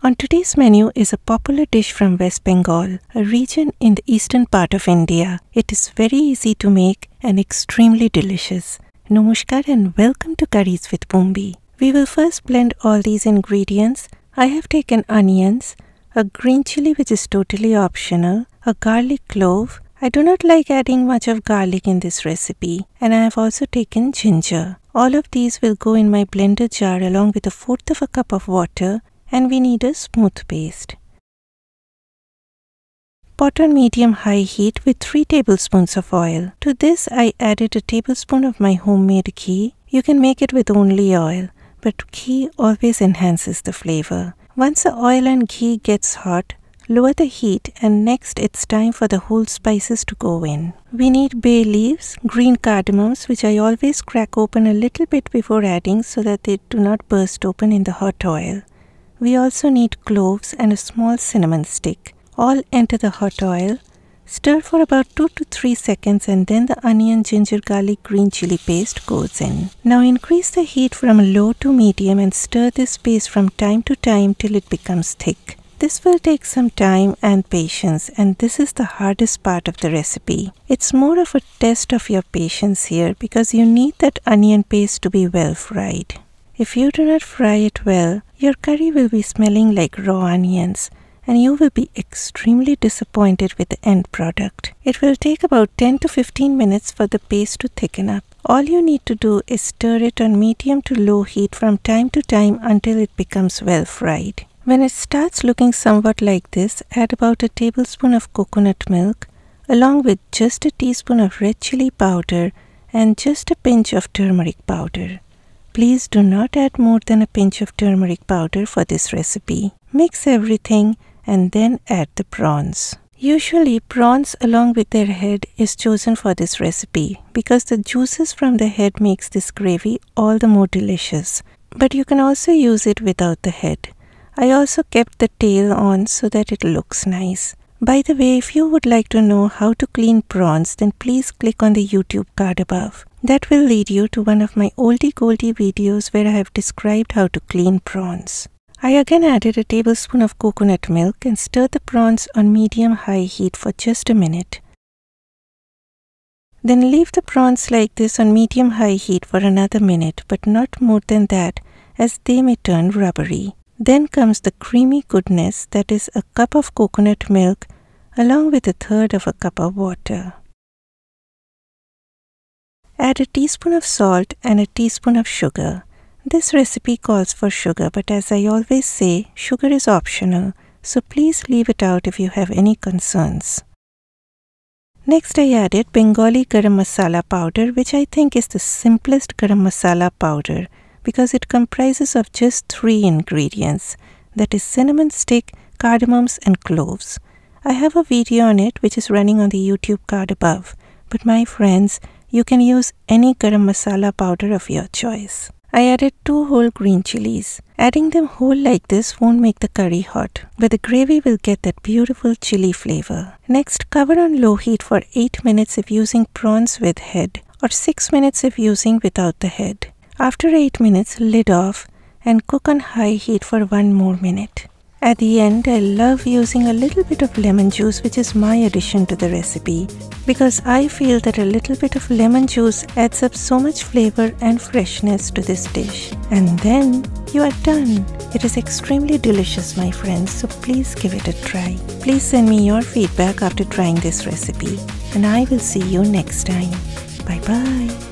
On today's menu is a popular dish from West Bengal, a region in the eastern part of India. It is very easy to make and extremely delicious. Namaskar and welcome to Curries with Bumbi. We will first blend all these ingredients. I have taken onions, a green chili which is totally optional, a garlic clove. I do not like adding much of garlic in this recipe, and I have also taken ginger. All of these will go in my blender jar along with 1/4 of a cup of water, and we need a smooth paste. Pot on medium-high heat with 3 tablespoons of oil. To this I added a tablespoon of my homemade ghee. You can make it with only oil, but ghee always enhances the flavor. Once the oil and ghee gets hot, lower the heat, and next it's time for the whole spices to go in. We need bay leaves, green cardamoms, which I always crack open a little bit before adding so that they do not burst open in the hot oil. We also need cloves and a small cinnamon stick. All enter the hot oil. Stir for about 2 to 3 seconds and then the onion, ginger, garlic, green chili paste goes in. Now increase the heat from low to medium and stir this paste from time to time till it becomes thick. This will take some time and patience, and this is the hardest part of the recipe. It's more of a test of your patience here because you need that onion paste to be well fried. If you do not fry it well, your curry will be smelling like raw onions and you will be extremely disappointed with the end product. It will take about 10 to 15 minutes for the paste to thicken up. All you need to do is stir it on medium to low heat from time to time until it becomes well fried. When it starts looking somewhat like this, add about a tablespoon of coconut milk along with just a teaspoon of red chili powder and just a pinch of turmeric powder. Please do not add more than a pinch of turmeric powder for this recipe. Mix everything and then add the prawns. Usually prawns along with their head is chosen for this recipe because the juices from the head makes this gravy all the more delicious. But you can also use it without the head. I also kept the tail on so that it looks nice. By the way, if you would like to know how to clean prawns, then please click on the YouTube card above. That will lead you to one of my oldie goldie videos where I have described how to clean prawns. I again added a tablespoon of coconut milk and stirred the prawns on medium-high heat for just a minute. Then leave the prawns like this on medium-high heat for another minute, but not more than that as they may turn rubbery. Then comes the creamy goodness, that is a cup of coconut milk along with 1/3 of a cup of water. Add a teaspoon of salt and a teaspoon of sugar. This recipe calls for sugar, but as I always say, sugar is optional, so please leave it out if you have any concerns. Next I added Bengali garam masala powder, which I think is the simplest garam masala powder because it comprises of just 3 ingredients, that is cinnamon stick, cardamoms and cloves. I have a video on it which is running on the YouTube card above, but my friends, you can use any garam masala powder of your choice. I added 2 whole green chilies. Adding them whole like this won't make the curry hot, but the gravy will get that beautiful chili flavor. Next, cover on low heat for 8 minutes if using prawns with head or 6 minutes if using without the head. After 8 minutes, lid off and cook on high heat for 1 more minute. At the end, I love using a little bit of lemon juice, which is my addition to the recipe, because I feel that a little bit of lemon juice adds up so much flavor and freshness to this dish. And then you are done. It is extremely delicious, my friends, so please give it a try. Please send me your feedback after trying this recipe, and I will see you next time. Bye bye.